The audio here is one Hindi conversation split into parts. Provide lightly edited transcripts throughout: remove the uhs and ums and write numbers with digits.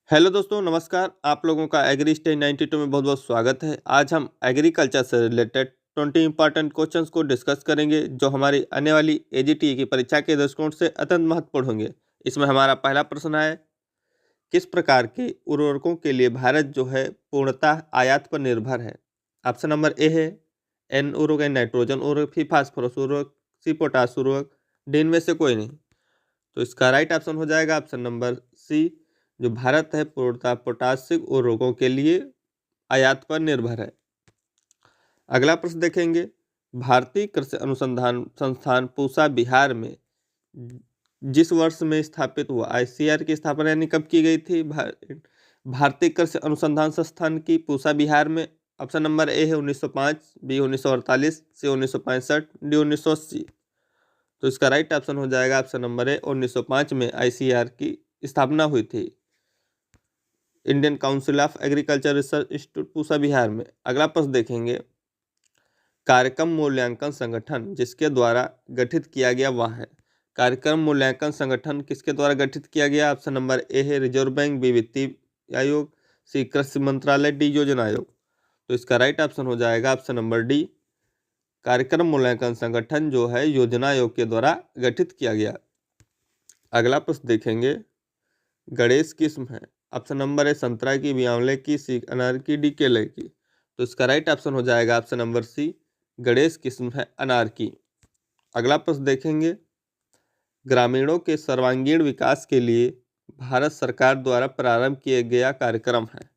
हेलो दोस्तों, नमस्कार। आप लोगों का एग्री स्टेज 92 में बहुत बहुत स्वागत है। आज हम एग्रीकल्चर से रिलेटेड 20 इंपॉर्टेंट क्वेश्चंस को डिस्कस करेंगे जो हमारी आने वाली एजीटी की परीक्षा के दृष्टिकोण से अत्यंत महत्वपूर्ण होंगे। इसमें हमारा पहला प्रश्न है, किस प्रकार के उर्वरकों के लिए भारत जो है पूर्णतः आयात पर निर्भर है? ऑप्शन नंबर ए है एन उर्वरक, एन नाइट्रोजन उर्वरक, सी फास्फोरस उर्वरक, सी पोटास उर्वरक, डी इनमें से कोई नहीं। तो इसका राइट ऑप्शन हो जाएगा ऑप्शन नंबर सी। जो भारत है पूर्णतः पोटासिक उर्वरकों के लिए आयात पर निर्भर है। अगला प्रश्न देखेंगे, भारतीय कृषि अनुसंधान संस्थान पूसा बिहार में जिस वर्ष में स्थापित हुआ, आईसीआर की स्थापना यानी कब की गई थी? भारतीय कृषि अनुसंधान संस्थान की पूसा बिहार में। ऑप्शन नंबर ए है 1905, बी 1948, सी 1965, डी 1980। तो इसका राइट ऑप्शन हो जाएगा ऑप्शन नंबर ए 1905 में आईसीआर की स्थापना हुई थी, Indian council of agriculture research institute Pusa Bihar में। अगला प्रश्न देखेंगे, कार्यक्रम मूल्यांकन संगठन जिसके द्वारा गठित किया गया वह है। कार्यक्रम मूल्यांकन संगठन किसके द्वारा गठित किया गया? ऑप्शन नंबर ए है रिजर्व बैंक, बी वित्तीय आयोग, सी कृषि मंत्रालय, डी योजना आयोग। तो इसका राइट ऑप्शन हो जाएगा ऑप्शन नंबर डी। कार्यक्रम मूल्यांकन संगठन जो है योजना आयोग के द्वारा गठित किया गया। अगला प्रश्न देखेंगे, गणेश किस्म है? ऑप्शन नंबर ए संतरा की, बी आंवले की, सी अनार की, डी केले की। तो इसका राइट ऑप्शन हो जाएगा ऑप्शन नंबर सी, गणेश किस्म है अनार की। अगला प्रश्न देखेंगे, ग्रामीणों के सर्वांगीण विकास के लिए भारत सरकार द्वारा प्रारंभ किया गया कार्यक्रम है।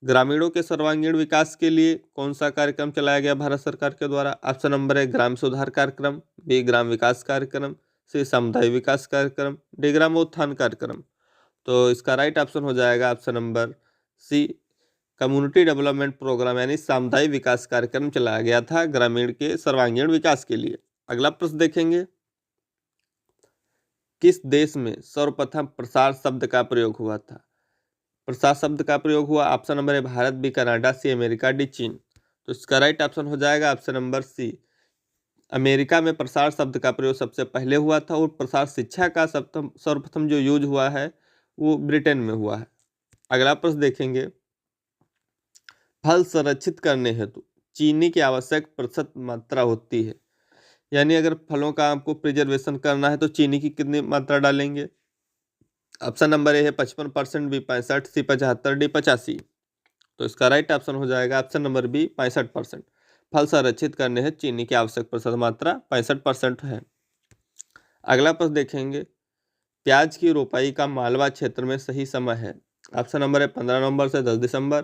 ग्रामीणों के सर्वांगीण विकास के लिए कौन सा कार्यक्रम चलाया गया भारत सरकार के द्वारा? ऑप्शन नंबर ए ग्राम सुधार कार्यक्रम, बी ग्राम विकास कार्यक्रम, सी समुदाय विकास कार्यक्रम, डी ग्राम उत्थान कार्यक्रम। तो इसका राइट ऑप्शन हो जाएगा option number C, community development programme यानी सामुदायिक विकास कार्यक्रम चलाया गया था ग्रामीण के सर्वांगीण विकास के लिए। अगला प्रश्न देखेंगे, किस देश में सर्वप्रथम प्रसार शब्द का प्रयोग हुआ था? प्रसार शब्द का प्रयोग हुआ, option number A Bharat, B Canada, C America, D चीन। तो इसका राइट ऑप्शन हो जाएगा ऑप्शन नंबर सी, अमेरिका में प्रसार शब्द का प्रयोग सबसे पहले हुआ था और प्रसार शिक्षा का सर्वप्रथम जो यूज हुआ है वो ब्रिटेन में हुआ है। अगला प्रश्न देखेंगे, फल संरक्षित करने हेतु चीनी की आवश्यक प्रतिशत मात्रा होती है, यानी अगर फलों का आपको प्रिजर्वेशन करना है तो चीनी की कितनी मात्रा डालेंगे? ऑप्शन नंबर ए है 55%, बी 65, सी 75, डी 85। तो इसका राइट ऑप्शन हो जाएगा ऑप्शन नंबर बी 65%। फल संरक्षित करने हेतु चीनी की आवश्यक प्रतिशत मात्रा 65% है। अगला प्रश्न देखेंगे, प्याज की रोपाई का मालवा क्षेत्र में सही समय है। ऑप्शन नंबर है 15 नवंबर से 10 दिसंबर,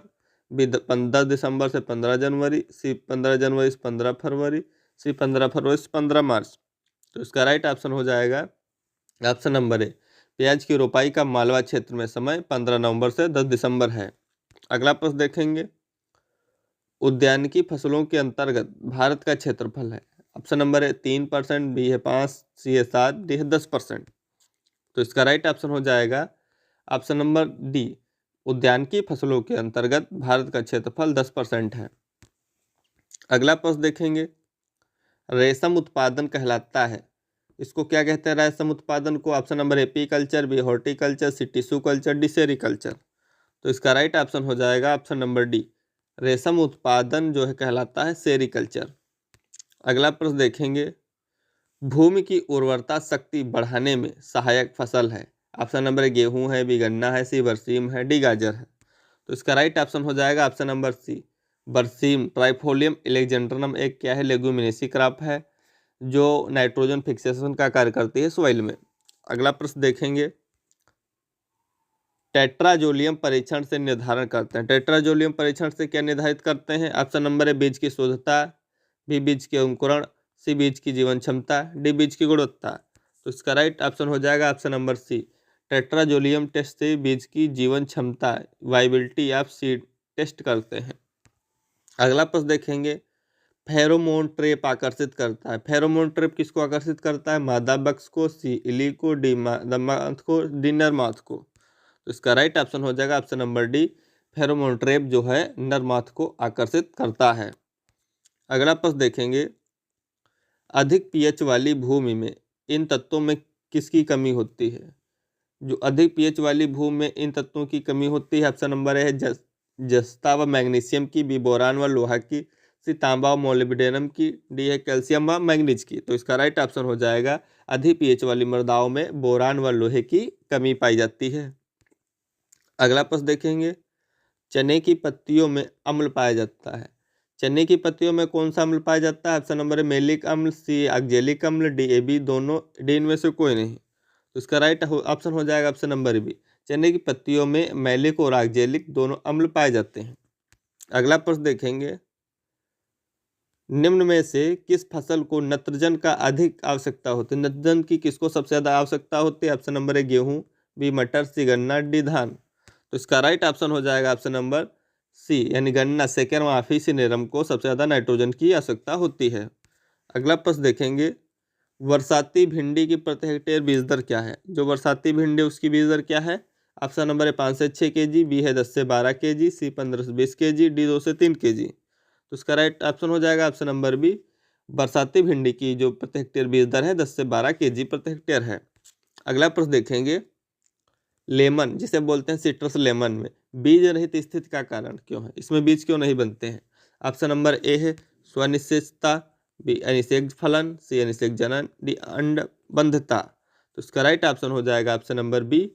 बी 10 दिसंबर से 15 जनवरी, सी 15 जनवरी से 15 फरवरी, सी 15 फरवरी से 15 मार्च। तो इसका राइट ऑप्शन हो जाएगा ऑप्शन नंबर ए, प्याज की रोपाई का मालवा क्षेत्र में समय 15 नवंबर से 10 दिसंबर है। अगला प्रश्न देखेंगे, उद्यानिकी फसलों के अंतर्गत भारत का क्षेत्रफल है। ऑप्शन नंबर है 3%, बी है 5, सी है 7, डी है 10%। तो इसका राइट ऑप्शन हो जाएगा ऑप्शन नंबर डी, उद्यानिकी फसलों के अंतर्गत भारत का क्षेत्रफल 10% है। अगला प्रश्न देखेंगे, रेशम उत्पादन कहलाता है, इसको क्या कहते हैं रेशम उत्पादन को? Option number A apiculture, B horticulture, C tissue culture, D sericulture. तो इसका राइट ऑप्शन हो जाएगा ऑप्शन नंबर डी, रेशम उत्पादन जो है कहलाता है सेरीकल्चर। अगला प्रश्न देखेंगे, भूमि की उर्वरता शक्ति बढ़ाने में सहायक फसल है। ऑप्शन नंबर ए गेहूं है, बी गन्ना है, सी बरसीम है, डी गाजर है। तो इसका राइट ऑप्शन हो जाएगा ऑप्शन नंबर सी, बरसीम। ट्राइफोलियम एलेक्जेंड्रनम एक क्या है? लेग्यूमिनेसी क्रॉप है जो नाइट्रोजन फिक्सेशन का कार्य करती है सॉइल में। अगला प्रश्न देखेंगे, टेट्राजोलियम परीक्षण से निर्धारण करते हैं। टेट्राजोलियम परीक्षण से क्या निर्धारित करते हैं? ऑप्शन नंबर है बीज की शुद्धता, बी बीज के अंकुरण, सी बीज की जीवन क्षमता, डी बीज की गुणवत्ता। तो इसका राइट ऑप्शन हो जाएगा option number C, tetrazolium test से बीज की जीवन क्षमता, वाइबिलिटी ऑफ सीड टेस्ट करते हैं। अगला प्रश्न देखेंगे, फेरोमोन ट्रैप आकर्षित करता है। फेरोमोन ट्रैप किसको आकर्षित करता है? मादा बक्स को, सी इली को, डी मादा माथ को, डी नर माथ को। तो इसका राइट ऑप्शन हो जाएगा option number D, pheromone trap जो है नर माथ को आकर्षित करता है। अगला प्रश्न देखेंगे, अधिक पीएच वाली भूमि में इन तत्वों में किसकी कमी होती है? जो अधिक पीएच वाली भूमि में इन तत्वों की कमी होती है। ऑप्शन नंबर ए है जस्ता व मैग्नीशियम की, बी बोरान व लोहा की, सी तांबा व मोलिब्डेनम की, डी है कैल्शियम व मैग्नीज की। तो इसका राइट ऑप्शन हो जाएगा अधिक पीएच वाली मृदाओं में बोरान व लोहे की कमी पाई जाती है। अगला प्रश्न देखेंगे, चने की पत्तियों में अम्ल पाया जाता है। चने की पत्तियों में कौन सा अम्ल पाया जाता है? ऑप्शन नंबर ए मेलिक अम्ल, सी ऑक्जेलिक अम्ल, डी ए बी दोनों, डी इनमें से कोई नहीं। तो इसका राइट ऑप्शन हो जाएगा ऑप्शन नंबर बी। चने की पत्तियों में मैलिक और ऑक्जेलिक दोनों अम्ल पाए जाते हैं। अगला प्रश्न देखेंगे, निम्न में से किस फसल को नत्रजन का अधिक आवश्यकता होती है? नत्रजन की किसको सबसे ज़्यादा आवश्यकता होती है? ऑप्शन नंबर ए गेहूँ, बी मटर, सी गन्ना, डी धान। तो इसका राइट ऑप्शन हो जाएगा ऑप्शन नंबर सी, यानी गन्ना सेकेंड माफी सिनेरम को सबसे ज़्यादा नाइट्रोजन की आवश्यकता होती है। अगला प्रश्न देखेंगे, बरसाती भिंडी की प्रति हेक्टेयर बीज दर क्या है? जो बरसाती भिंडी उसकी बीज दर क्या है? ऑप्शन नंबर ए 5 से 6 kg, बी है 10 से 12 kg, सी 15 से 20 kg, डी 2 से 3 kg। तो इसका राइट ऑप्शन हो जाएगा ऑप्शन नंबर बी। बरसाती भिंडी की जो प्रति हेक्टेयर बीज दर है 10 से 12 kg प्रति हेक्टेयर है। अगला प्रश्न देखेंगे, लेमन जिसे बोलते हैं सिट्रस लेमन में बीज रहित स्थिति का कारण क्यों है? इसमें बीज क्यों नहीं बनते हैं? ऑप्शन नंबर ए है स्वनिश्चितता, बी अनिषेक फलन, सी अनिषेक जनन, डी अंडबंधता। तो इसका राइट ऑप्शन हो जाएगा option number B.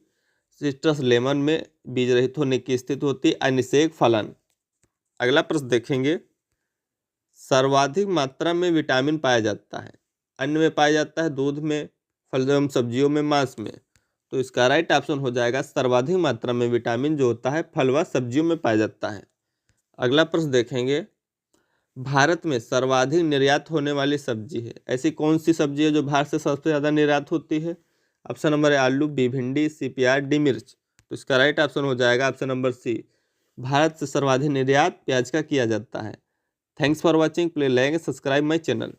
Citrus lemon में बीज रहित होने की स्थिति होती है अनिषेक फलन। अगला प्रश्न देखेंगे, सर्वाधिक मात्रा में विटामिन पाया जाता है। अन्न में पाया जाता है, दूध में, फल एवं सब्जियों में, मांस में। तो इसका राइट ऑप्शन हो जाएगा सर्वाधिक मात्रा में विटामिन जो होता है फल व सब्जियों में पाया जाता है। अगला प्रश्न देखेंगे, भारत में सर्वाधिक निर्यात होने वाली सब्जी है। ऐसी कौन सी सब्जी है जो भारत से सबसे ज़्यादा निर्यात होती है? ऑप्शन नंबर ए आलू, बी भिंडी, सी प्याज, डी मिर्च। तो इसका राइट ऑप्शन हो जाएगा ऑप्शन नंबर सी। भारत से सर्वाधिक निर्यात प्याज का किया जाता है। Thanks for watching, please like and subscribe my channel.